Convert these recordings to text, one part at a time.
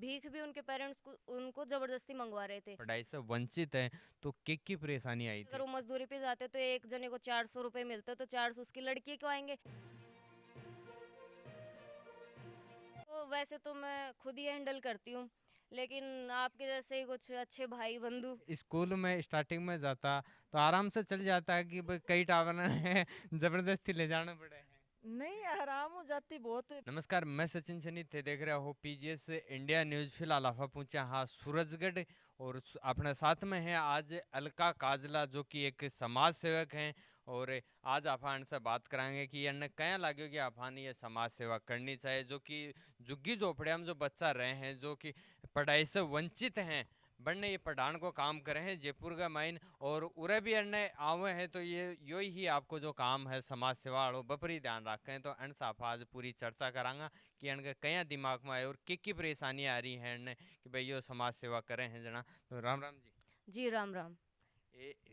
भीख भी उनके पेरेंट्स को उनको ज़बरदस्ती मंगवा रहे थे। पढ़ाई से वंचित है, तो की परेशानी आई अगर थी? वो मज़दूरी पे जाते तो एक जने को 400 रुपए मिलते, तो 400 उसकी लड़की को आएँगे। तो वैसे तो मैं खुद ही हैंडल करती हूँ, लेकिन आपके जैसे ही कुछ अच्छे भाई बंधु। स्कूल में स्टार्टिंग में जाता तो आराम से चल जाता है कि भाई कई टावर है, जबरदस्ती ले जाना पड़े हैं। नहीं, आराम हो जाती बहुत। नमस्कार, मैं सचिन सनी थे, देख रहे हो पीजीएस इंडिया न्यूज। फिलहाल आप पहुंचे हाँ सूरजगढ़, और अपने साथ में है आज अलका काजला, जो कि एक समाज सेवक हैं। और आज आप से बात कराएंगे कि अन्य क्या लगे कि आपन ये समाज सेवा करनी चाहिए, जो कि झुग्गी झोपड़िया में जो बच्चा रहे हैं, जो कि पढ़ाई से वंचित हैं, बढ़ने ये पढ़ान को काम करे हैं जयपुर का माइन, और उरे भी अन्य आवे हैं। तो ये यो ही आपको जो काम है समाज सेवा वालों बपरी ध्यान रखें। तो अन साफ आज पूरी चर्चा करांगा कि अनके कया दिमाग में आए और की परेशानी आ रही है अन्न कि भाई यो समाज सेवा करें हैं जना। तो राम राम जी। जी, राम राम।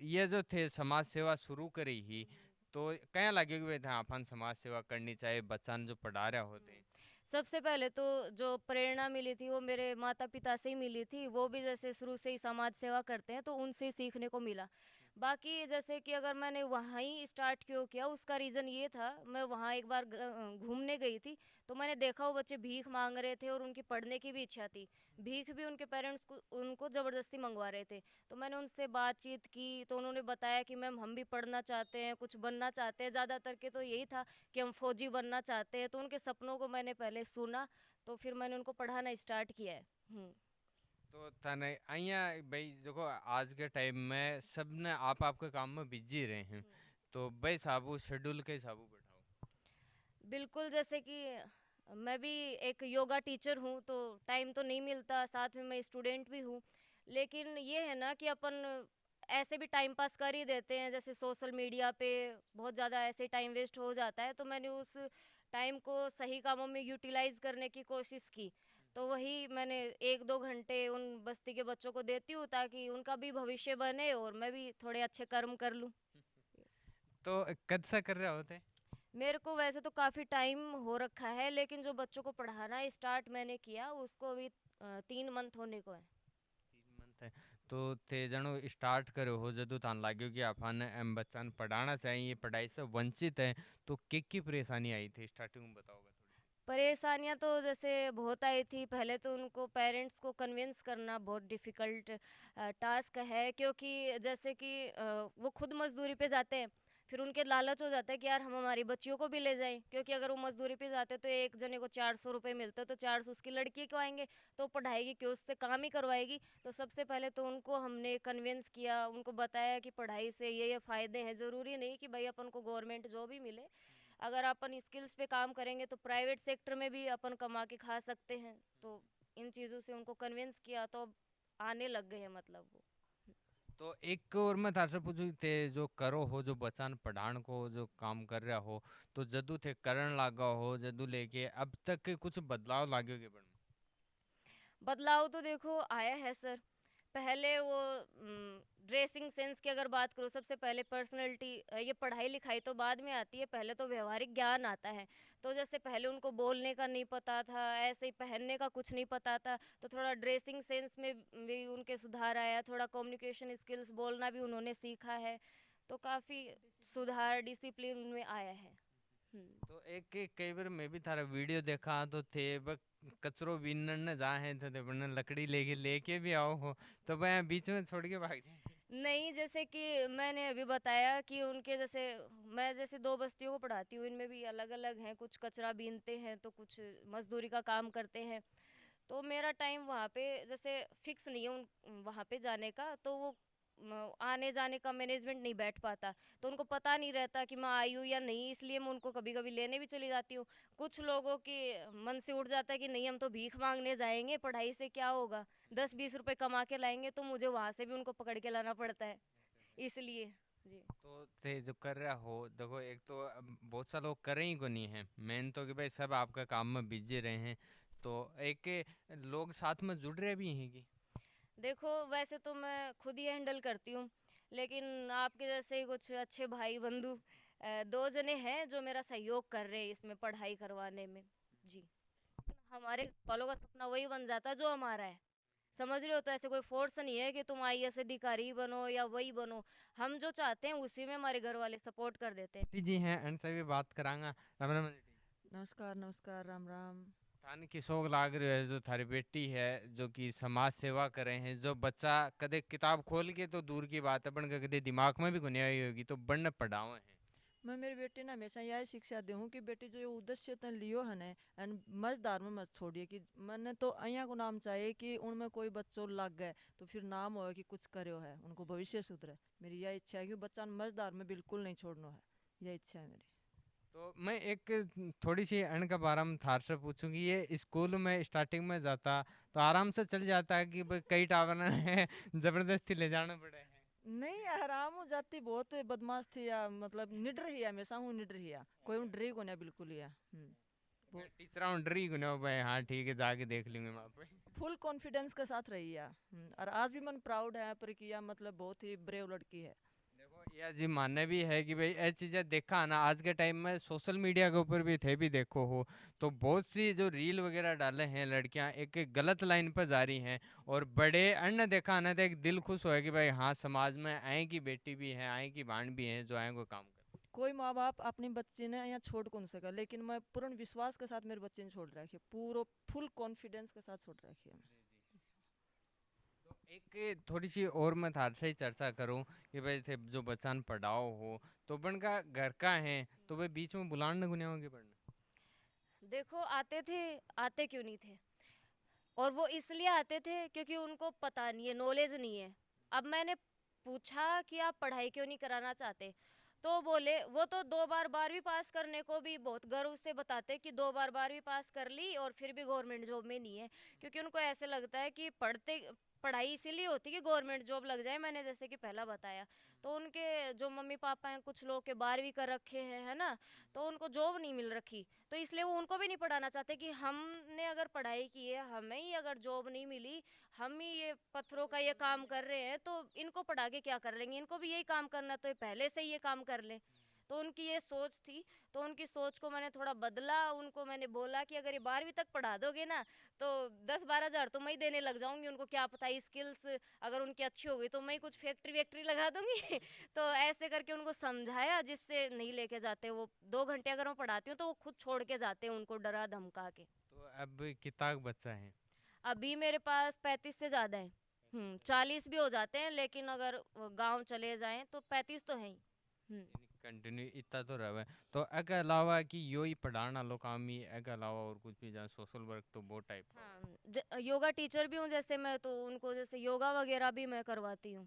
ये जो थे समाज सेवा शुरू करी ही, तो कया लगे कि था अपन समाज सेवा करनी चाहिए, बच्चा जो पढ़ा रहे होते हैं। सबसे पहले तो जो प्रेरणा मिली थी वो मेरे माता-पिता से ही मिली थी। वो भी जैसे शुरू से ही समाज सेवा करते हैं, तो उनसे ही सीखने को मिला। बाकी जैसे कि अगर मैंने वहाँ ही स्टार्ट क्यों किया, उसका रीज़न ये था, मैं वहाँ एक बार घूमने गई थी, तो मैंने देखा वो बच्चे भीख माँग रहे थे और उनकी पढ़ने की भी इच्छा थी। भीख भी उनके पेरेंट्स को उनको ज़बरदस्ती मंगवा रहे थे। तो मैंने उनसे बातचीत की, तो उन्होंने बताया कि मैम हम भी पढ़ना चाहते हैं, कुछ बनना चाहते हैं। ज़्यादातर के तो यही था कि हम फौजी बनना चाहते हैं, तो उनके सपनों को मैंने पहले सुना, तो फिर मैंने उनको पढ़ाना स्टार्ट किया है। तो तने अइया भाई देखो, आज के टाइम में सब ने आप आपके काम में बिजी रहे हैं, तो भाई साबू शेड्यूल के हिसाबू बैठाओ। बिल्कुल, जैसे कि मैं भी एक योगा टीचर हूँ, तो टाइम तो नहीं मिलता, साथ में मैं स्टूडेंट भी हूँ। लेकिन ये है ना कि अपन ऐसे भी टाइम पास कर ही देते हैं, जैसे सोशल मीडिया पे बहुत ज़्यादा ऐसे टाइम वेस्ट हो जाता है, तो मैंने उस टाइम को सही कामों में यूटिलाइज़ करने की कोशिश की। तो वही मैंने 1-2 घंटे उन बस्ती के बच्चों को देती हूँ, ताकि उनका भी भविष्य बने और मैं भी थोड़े अच्छे कर्म कर लूँ। तो कद सा कर रहे होते? मेरे को वैसे तो काफ़ी टाइम हो रखा है, लेकिन जो बच्चों को पढ़ाना स्टार्ट मैंने किया उसको अभी 3 मंथ होने को है। 3 मंथ है। तो थे जनो स्टार्ट करो हो जदू तान लाग्यो कि अपन एम बच्चन पढ़ाना चाहिए, पढ़ाई से वंचित है, तो की परेशानी आई थी स्टार्टिंग में बताओगे थोड़ी? परेशानियाँ तो जैसे बहुत आई थी, पहले तो उनको पेरेंट्स को कन्विंस करना बहुत डिफ़िकल्ट टास्क है, क्योंकि जैसे कि वो खुद मज़दूरी पे जाते हैं, फिर उनके लालच हो जाता है कि यार हम हमारी बच्चियों को भी ले जाएँ, क्योंकि अगर वो मज़दूरी पे जाते तो एक जने को 400 रुपए मिलते, तो 400 उसकी लड़की को आएँगे, तो वो पढ़ाएगी क्यों? उससे काम ही करवाएगी। तो सबसे पहले तो उनको हमने कन्विंस किया, उनको बताया कि पढ़ाई से ये फ़ायदे हैं, ज़रूरी नहीं कि भई अपन को गवर्नमेंट जॉब ही मिले। अगर अपन स्किल्स पे काम करेंगे तो प्राइवेट सेक्टर में भी अपन कमा के खा सकते हैं। तो इन चीज़ों से उनको कन्विंस किया, तो अब आने लग गए हैं मतलब वो। तो एक और मैं तार से पूछू थे, जो करो हो जो बच्चन पढ़ान को जो काम कर रहा हो, तो जदू थे करण लागा हो जदू लेके अब तक के कुछ बदलाव लागो के बन में? बदलाव तो देखो आया है सर। पहले वो ड्रेसिंग सेंस की अगर बात करूँ, सबसे पहले पर्सनैलिटी, ये पढ़ाई लिखाई तो बाद में आती है, पहले तो व्यवहारिक ज्ञान आता है। तो जैसे पहले उनको बोलने का नहीं पता था, ऐसे ही पहनने का कुछ नहीं पता था, तो थोड़ा ड्रेसिंग सेंस में भी उनके सुधार आया, थोड़ा कम्युनिकेशन स्किल्स बोलना भी उन्होंने सीखा है, तो काफ़ी सुधार डिसिप्लिन में आया है। हम्म। तो एक कई बार मैं भी थारा वीडियो देखा तो थे बक कचरो बीनने न जा है, तो वरना लकड़ी लेके लेके भी आओ हो, तो वह बीच में छोड़ के भाग जाए। नहीं, जैसे कि मैंने अभी बताया कि उनके जैसे मैं जैसे 2 बस्तियों को पढ़ाती हूँ, इनमें भी अलग-अलग हैं, कुछ कचरा बीनते हैं, तो कुछ मज़दूरी का काम करते हैं। तो मेरा टाइम वहाँ पे जैसे फिक्स नहीं है उन वहाँ पे जाने का, तो वो आने जाने का मैनेजमेंट नहीं बैठ पाता, तो उनको पता नहीं रहता कि मैं आई हूँ या नहीं, इसलिए मैं उनको कभी कभी लेने भी चली जाती हूँ। कुछ लोगों के मन से उठ जाता है कि नहीं हम तो भीख मांगने जाएंगे, पढ़ाई से क्या होगा, 10-20 रुपए कमा के लाएंगे, तो मुझे वहाँ से भी उनको पकड़ के लाना पड़ता है, इसलिए। जी। तो थे जो कर रहा हो देखो, एक तो बहुत सा लोग कर ही को नहीं है, मेन तो कि भाई सब आपका काम में बिजी रहे हैं, तो एक लोग साथ में जुड़ रहे भी हैं कि? देखो वैसे तो मैं खुद ही हैंडल करती हूँ, लेकिन आपके जैसे ही कुछ अच्छे भाई बंधु 2 जने हैं जो मेरा सहयोग कर रहे हैं इसमें पढ़ाई करवाने में। जी। हमारे वालों का सपना वही बन जाता जो हमारा है। समझ रहे हो? तो ऐसे कोई फोर्स नहीं है कि तुम आईएएस अधिकारी बनो या वही बनो। हम जो चाहते हैं उसी में हमारे घर वाले सपोर्ट कर देते हैं। जी हैं एंड से भी बात करांगा। राम राम जी। नमस्कार नमस्कार राम राम। थाने की शौक लाग रही है जो थारी बेटी है जो कि समाज सेवा करे हैं, जो बच्चा कदे किताब खोल के तो दूर की बात है पण कदे दिमाग में भी घुनी आई होगी तो बढ़ने पढ़ाओ है। मैं मेरी बेटी ने हमेशा यही शिक्षा दूँ कि बेटी जो ये उद्देश्य तन लियो है ने एंड मजदार में मत छोड़िए कि मैंने तो अया को नाम चाहिए कि उनमें कोई बच्चों लग गए तो फिर नाम हो कि कुछ करो है उनको भविष्य सुधरे। मेरी यह इच्छा है कि बच्चा मजदार में बिल्कुल नहीं छोड़ना है। यह इच्छा है मेरी। तो मैं एक थोड़ी सी अण का बारे में थार से पूछूंगी, ये स्कूल में स्टार्टिंग में जाता तो आराम से चल जाता है कि भाई कई टावर है जबरदस्ती ले जाना पड़े हैं? नहीं आराम हो जाती बहुत बदमाश थी या मतलब निडर ही है हमेशा हूँ निडर ही है कोई डरी को नहीं बिल्कुल ही है। टीचर डर ही गुना भाई, हाँ ठीक है जाके देख लेंगे वहाँ पे। फुल कॉन्फिडेंस के साथ रही है। और आज भी मन प्राउड है पर किया मतलब बहुत ही ब्रेव लड़की है। देखो यह जी मानने भी है कि भाई ये चीजें देखा ना आज के टाइम में सोशल मीडिया के ऊपर भी थे भी देखो हो तो बहुत सी जो रील वगैरह डाले हैं लड़कियां एक एक गलत लाइन पर जा रही हैं, और बड़े अन्य देखा ना तो एक दिल खुश होए कि भाई हाँ समाज में आए की बेटी भी है आए की भाण भी है जो आए को काम कर। कोई माँ बाप अपने बच्चे ने यहाँ छोड़ कौन सका लेकिन मैं पूर्ण विश्वास के साथ मेरे बच्चे ने छोड़ रखी है पूरा फुल कॉन्फिडेंस के साथ छोड़ रखी है। तो एक थोड़ी सी और मैं थार से ही चर्चा करूं कि भाई थे जो बच्चा न पढ़ाओ हो तो बन का घर का है तो भाई बीच में बुलान न गुनिया होंगे पढ़ने। देखो आते थे, आते क्यों नहीं थे? और वो इसलिए आते थे क्योंकि उनको पता नहीं है, नॉलेज नहीं है। अब मैंने पूछा कि आप पढ़ाई क्यों नहीं कराना चाहते, तो बोले वो तो 2 बार 12वीं पास करने को भी बहुत गर्व से बताते कि 2 बार 12वीं पास कर ली और फिर भी गवर्नमेंट जॉब में नहीं है। क्योंकि उनको ऐसे लगता है कि पढ़ाई इसीलिए होती है कि गवर्नमेंट जॉब लग जाए, मैंने जैसे कि पहला बताया। तो उनके जो मम्मी पापा हैं कुछ लोग के 12वीं कर रखे हैं, है ना, तो उनको जॉब नहीं मिल रखी। तो इसलिए वो उनको भी नहीं पढ़ाना चाहते कि हमने अगर पढ़ाई की है, हमें ही अगर जॉब नहीं मिली, हम ही ये पत्थरों का ये काम कर रहे हैं, तो इनको पढ़ा के क्या कर लेंगे, इनको भी यही काम करना, तो ये पहले से ही ये काम कर लें। तो उनकी ये सोच थी। तो उनकी सोच को मैंने थोड़ा बदला, उनको मैंने बोला कि अगर ये 12वीं तक पढ़ा दोगे ना तो 10-12 हज़ार तो मैं ही देने लग जाऊंगी, उनको क्या पता स्किल्स अगर उनकी अच्छी हो गई तो मैं ही कुछ फैक्ट्री वैक्ट्री लगा दूंगी। तो ऐसे करके उनको समझाया, जिससे नहीं लेके जाते वो। 2 घंटे अगर मैं पढ़ाती हूँ तो वो खुद छोड़ के जाते हैं, उनको डरा धमका के। तो अब कितना बच्चा है? अभी मेरे पास 35 से ज्यादा है। 40 भी हो जाते हैं, लेकिन अगर गांव चले जाएं तो 35 तो है ही। हम्म। कंटिन्यू इतना तो रहे। तो एक अलावा कि यो ही पढ़ाना लो काम ही एक अलावा और कुछ भी जहाँ सोशल वर्क तो वो टाइप का हो? हाँ, योगा टीचर भी हूँ जैसे मैं, तो उनको जैसे योगा वगैरह भी मैं करवाती हूँ।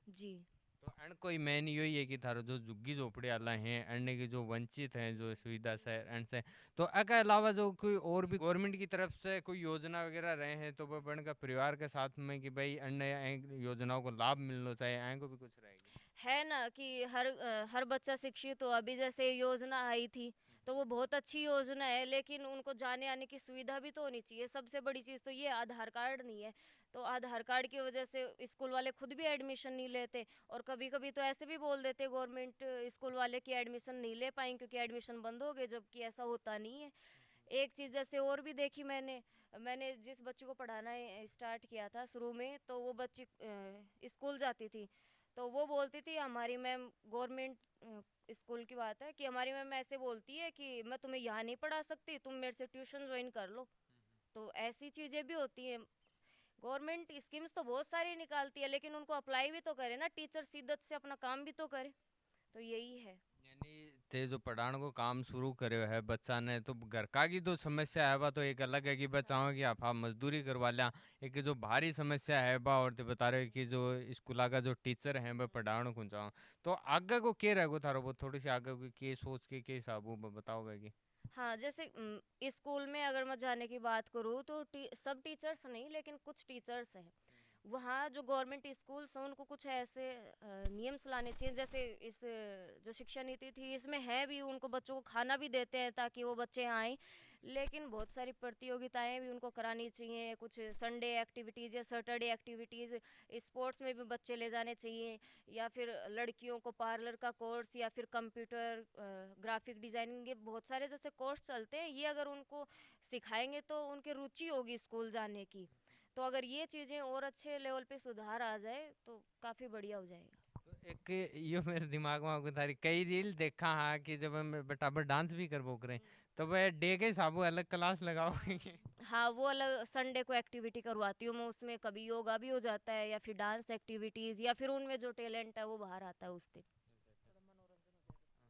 जी। तो एंड कोई मेन यही है कि थारो जो झुग्गी झोपड़ी वाला हैं एंड के जो वंचित हैं जो सुविधा से एंड से, तो एक अलावा जो कोई और भी गवर्नमेंट की तरफ से कोई योजना वगैरह रहे हैं तो वो बन का परिवार के साथ में कि भाई अन्य योजनाओं को लाभ मिलना चाहिए आए को भी कुछ रहेगी? है ना कि हर बच्चा शिक्षित हो। अभी जैसे योजना आई थी तो वो बहुत अच्छी योजना है, लेकिन उनको जाने आने की सुविधा भी तो होनी चाहिए। सबसे बड़ी चीज़ तो ये आधार कार्ड नहीं है। तो आधार कार्ड की वजह से स्कूल वाले खुद भी एडमिशन नहीं लेते, और कभी कभी तो ऐसे भी बोल देते गवर्नमेंट स्कूल वाले कि एडमिशन नहीं ले पाएंगे क्योंकि एडमिशन बंद हो गए, जबकि ऐसा होता नहीं है। एक चीज़ जैसे और भी देखी मैंने। मैंने जिस बच्ची को पढ़ाना स्टार्ट किया था शुरू में, तो वो बच्ची स्कूल जाती थी। तो वो बोलती थी हमारी मैम, गवर्नमेंट स्कूल की बात है, कि हमारी मैम ऐसे बोलती है कि मैं तुम्हें यहाँ नहीं पढ़ा सकती, तुम मेरे से ट्यूशन ज्वाइन कर लो। तो ऐसी चीज़ें भी होती हैं। गवर्नमेंट स्कीम्स तो बहुत सारी निकालती है, लेकिन उनको अप्लाई भी तो करे ना, टीचर शिद्दत से अपना काम भी तो करे। तो यही है। यानी ते जो पढ़ाने को काम शुरू करे है बच्चा ने तो घर का की तो समस्या है बा तो एक अलग है कि बच्चाओं की आप मजदूरी करवा लिया। एक जो भारी समस्या है बा और ते बता रहे हो कि जो स्कूल का जो टीचर है वह पढ़ाने को जाओ तो आगे को क्या रहेगा थारो वो थोड़ी सी आगे को के सोच के के हिसाब वो बताओगे कि? हाँ, जैसे स्कूल में अगर मैं जाने की बात करूँ तो सब टीचर्स नहीं, लेकिन कुछ टीचर्स हैं वहाँ। जो गवर्नमेंट स्कूल्स हैं उनको कुछ ऐसे नियम्स लाने चाहिए, जैसे जो शिक्षा नीति थी इसमें है भी, उनको बच्चों को खाना भी देते हैं ताकि वो बच्चे आएँ। लेकिन बहुत सारी प्रतियोगिताएं भी उनको करानी चाहिए, कुछ संडे एक्टिविटीज़ या सैटरडे एक्टिविटीज़ स्पोर्ट्स में भी बच्चे ले जाने चाहिए, या फिर लड़कियों को पार्लर का कोर्स या फिर कंप्यूटर ग्राफिक डिज़ाइनिंग, ये बहुत सारे जैसे कोर्स चलते हैं, ये अगर उनको सिखाएंगे तो उनकी रुचि होगी स्कूल जाने की। तो अगर ये चीज़ें और अच्छे लेवल पे सुधार आ जाए तो काफ़ी बढ़िया हो जाएगा। तो एक यो मेरे दिमाग में आगो थारी कई रील देखा हाँ कि जब हम बटाबर डांस भी करबो करें तो वह डे के हिसाबो अलग क्लास लगाओगे। हाँ, वो अलग संडे को एक्टिविटी करवाती हूँ मैं, उसमें कभी योगा भी हो जाता है या फिर डांस एक्टिविटीज़, या फिर उनमें जो टैलेंट है वो बाहर आता है उस दिन।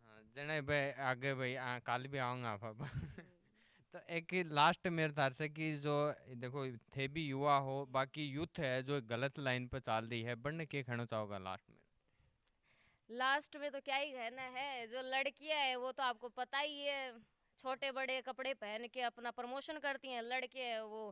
हाँ जने भाई आगे भाई कल भी आऊंगा आप अब। हम्म। तो एक लास्ट मेरे तार से कि जो देखो थे भी युवा हो बाकी यूथ है जो गलत लाइन पर चाल रही है बढ़ने के कहना चाहोगा लास्ट में। लास्ट में तो क्या ही कहना है, जो लड़कियां है वो तो आपको पता ही है, छोटे बड़े कपड़े पहन के अपना प्रमोशन करती हैं। लड़के हैं वो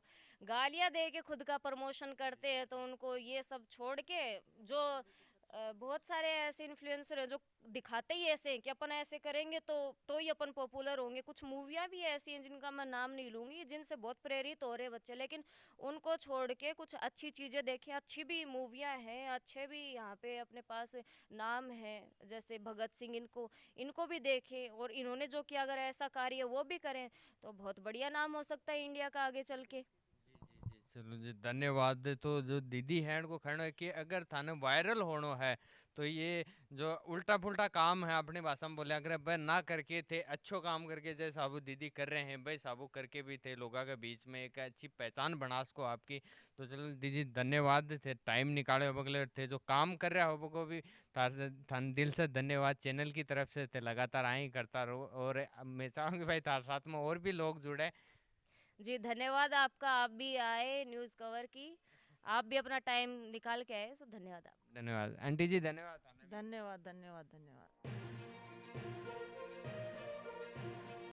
गालियां दे के खुद का प्रमोशन करते हैं। तो उनको ये सब छोड़ के, जो बहुत सारे ऐसे इन्फ्लुएंसर हैं जो दिखाते ही ऐसे हैं कि अपन ऐसे करेंगे तो ही अपन पॉपुलर होंगे। कुछ मूवियाँ भी ऐसी हैं जिनका मैं नाम नहीं लूंगी, जिनसे बहुत प्रेरित हो रहे बच्चे, लेकिन उनको छोड़ के कुछ अच्छी चीज़ें देखें। अच्छी भी मूवियाँ हैं, अच्छे भी यहाँ पे अपने पास नाम है, जैसे भगत सिंह, इनको इनको भी देखें और इन्होंने जो किया अगर ऐसा कार्य वो भी करें तो बहुत बढ़िया नाम हो सकता है इंडिया का आगे चल के। जी जी चलो जी धन्यवाद। तो जो दीदी है उनको कहना है कि अगर थाने वायरल होना है तो ये जो उल्टा पुल्टा काम है अपनी भाषा में बोले अगर वह ना करके थे अच्छो काम करके जैसे साबू दीदी कर रहे हैं भाई साबू करके भी थे लोगों के बीच में एक अच्छी पहचान बना सको आपकी। तो चलो दीदी धन्यवाद थे टाइम निकाले हो बगले थे जो काम कर रहा हो को भी थान दिल से धन्यवाद चैनल की तरफ से थे लगातार आई करता रहो और मैं चाहूँगी भाई तार साथ में और भी लोग जुड़े। जी धन्यवाद आपका, आप भी आए न्यूज़ कवर की, आप भी अपना टाइम निकाल के आए, तो धन्यवाद आप। धन्यवाद आंटी जी धन्यवाद थाने भी। धन्यवाद धन्यवाद धन्यवाद।